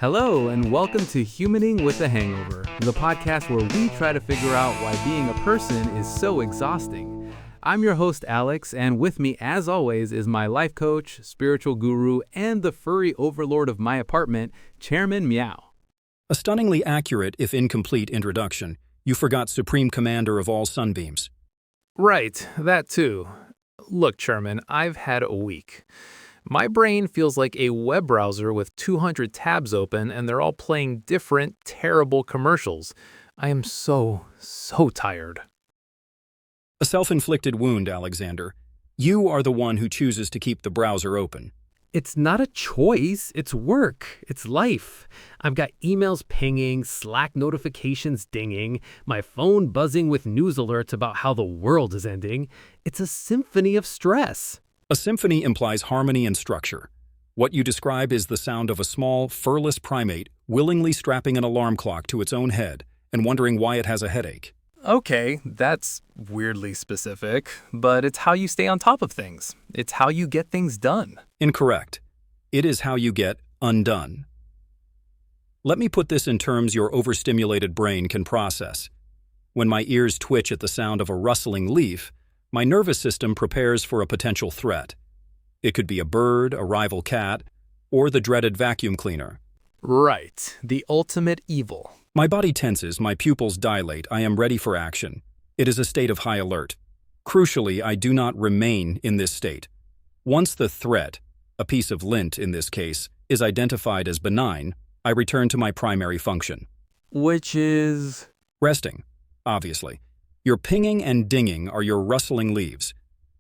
Hello, and welcome to Humaning with a Hangover, the podcast where we try to figure out why being a person is so exhausting. I'm your host, Alex, and with me, as always, is my life coach, spiritual guru, and the furry overlord of my apartment, Chairman Meow. A stunningly accurate, if incomplete, introduction. You forgot Supreme Commander of all sunbeams. Right, that too. Look, Chairman, I've had a week. My brain feels like a web browser with 200 tabs open and they're all playing different, terrible commercials. I am so tired. A self-inflicted wound, Alexander. You are the one who chooses to keep the browser open. It's not a choice, it's work, it's life. I've got emails pinging, Slack notifications dinging, my phone buzzing with news alerts about how the world is ending. It's a symphony of stress. A symphony implies harmony and structure. What you describe is the sound of a small, furless primate willingly strapping an alarm clock to its own head and wondering why it has a headache. Okay, that's weirdly specific, but it's how you stay on top of things. It's how you get things done. Incorrect. It is how you get undone. Let me put this in terms your overstimulated brain can process. When my ears twitch at the sound of a rustling leaf, my nervous system prepares for a potential threat. It could be a bird, a rival cat, or the dreaded vacuum cleaner. Right, the ultimate evil. My body tenses, my pupils dilate, I am ready for action. It is a state of high alert. Crucially, I do not remain in this state. Once the threat, a piece of lint in this case, is identified as benign, I return to my primary function. Which is? Resting, obviously. Your pinging and dinging are your rustling leaves,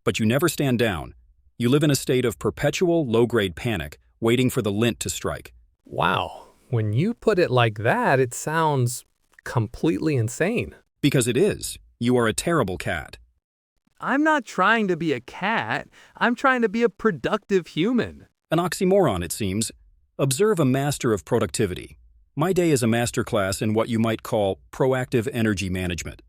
but you never stand down. You live in a state of perpetual low-grade panic, waiting for the lint to strike. Wow, when you put it like that, it sounds completely insane. Because it is. You are a terrible cat. I'm not trying to be a cat. I'm trying to be a productive human. An oxymoron, it seems. Observe a master of productivity. My day is a masterclass in what you might call proactive energy management.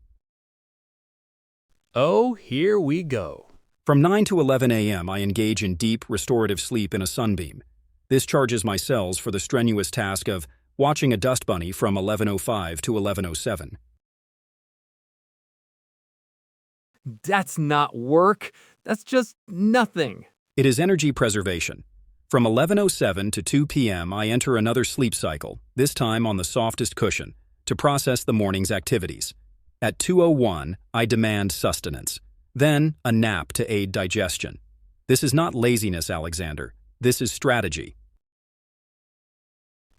Oh, here we go. From 9 to 11 a.m., I engage in deep, restorative sleep in a sunbeam. This charges my cells for the strenuous task of watching a dust bunny from 11:05 to 11:07. That's not work. That's just nothing. It is energy preservation. From 11:07 to 2 p.m., I enter another sleep cycle, this time on the softest cushion, to process the morning's activities. At 2:01, I demand sustenance. Then, a nap to aid digestion. This is not laziness, Alexander. This is strategy.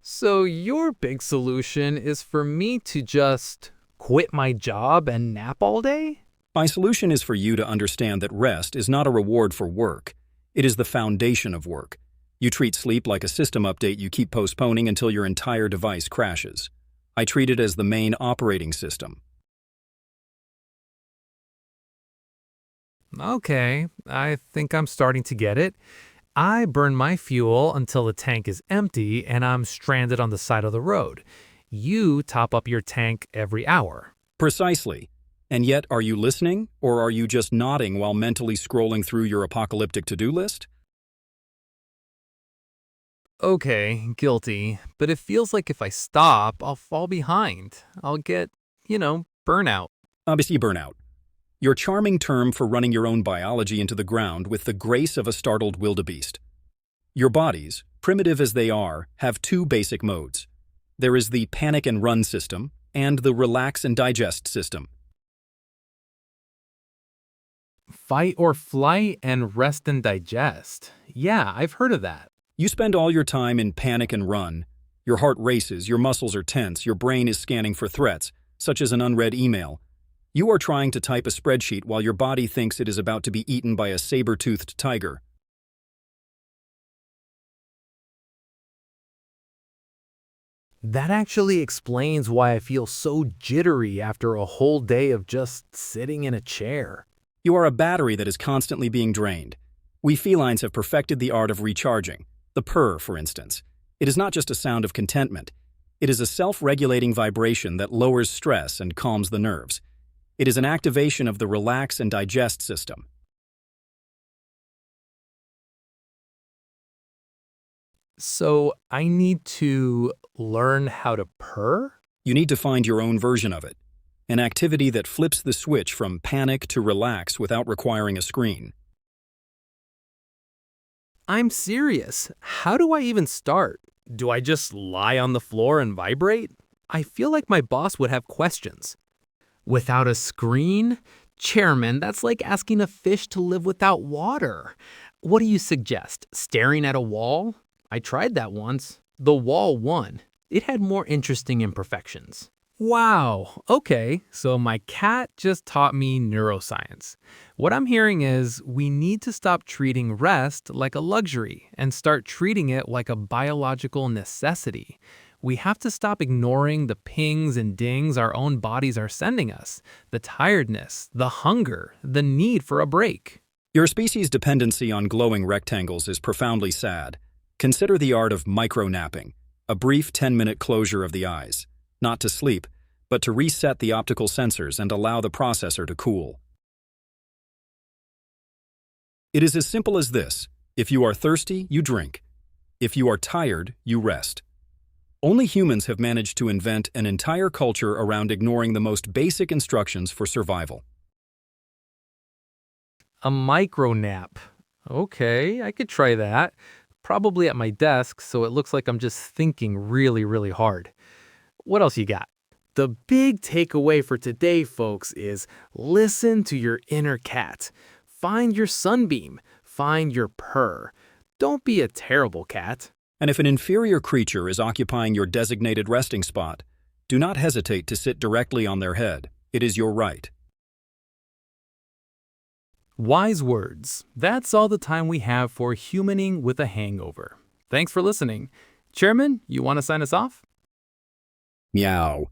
So your big solution is for me to just quit my job and nap all day? My solution is for you to understand that rest is not a reward for work. It is the foundation of work. You treat sleep like a system update you keep postponing until your entire device crashes. I treat it as the main operating system. Okay, I think I'm starting to get it. I burn my fuel until the tank is empty and I'm stranded on the side of the road. You top up your tank every hour. Precisely. And yet, are you listening, or are you just nodding while mentally scrolling through your apocalyptic to-do list? Okay, guilty, but it feels like if I stop, I'll fall behind. I'll get, burnout. Obviously, burnout. Your charming term for running your own biology into the ground with the grace of a startled wildebeest. Your bodies, primitive as they are, have two basic modes. There is the panic and run system and the relax and digest system. Fight or flight and rest and digest. Yeah, I've heard of that. You spend all your time in panic and run. Your heart races, your muscles are tense, your brain is scanning for threats, such as an unread email. You are trying to type a spreadsheet while your body thinks it is about to be eaten by a saber-toothed tiger. That actually explains why I feel so jittery after a whole day of just sitting in a chair. You are a battery that is constantly being drained. We felines have perfected the art of recharging. The purr, for instance. It is not just a sound of contentment. It is a self-regulating vibration that lowers stress and calms the nerves. It is an activation of the relax and digest system. So I need to learn how to purr? You need to find your own version of it, an activity that flips the switch from panic to relax without requiring a screen. I'm serious. How do I even start? Do I just lie on the floor and vibrate? I feel like my boss would have questions. Without a screen? Chairman, that's like asking a fish to live without water. What do you suggest? Staring at a wall? I tried that once. The wall won. It had more interesting imperfections. Wow, okay, so my cat just taught me neuroscience. What I'm hearing is we need to stop treating rest like a luxury and start treating it like a biological necessity. We have to stop ignoring the pings and dings our own bodies are sending us, the tiredness, the hunger, the need for a break. Your species' dependency on glowing rectangles is profoundly sad. Consider the art of micro-napping, a brief 10-minute closure of the eyes. Not to sleep, but to reset the optical sensors and allow the processor to cool. It is as simple as this. If you are thirsty, you drink. If you are tired, you rest. Only humans have managed to invent an entire culture around ignoring the most basic instructions for survival. A micro nap. Okay, I could try that. Probably at my desk, so it looks like I'm just thinking really, really hard. What else you got? The big takeaway for today, folks, is listen to your inner cat. Find your sunbeam. Find your purr. Don't be a terrible cat. And if an inferior creature is occupying your designated resting spot, do not hesitate to sit directly on their head. It is your right. Wise words. That's all the time we have for Humaning with a Hangover. Thanks for listening. Chairman, you want to sign us off? Meow.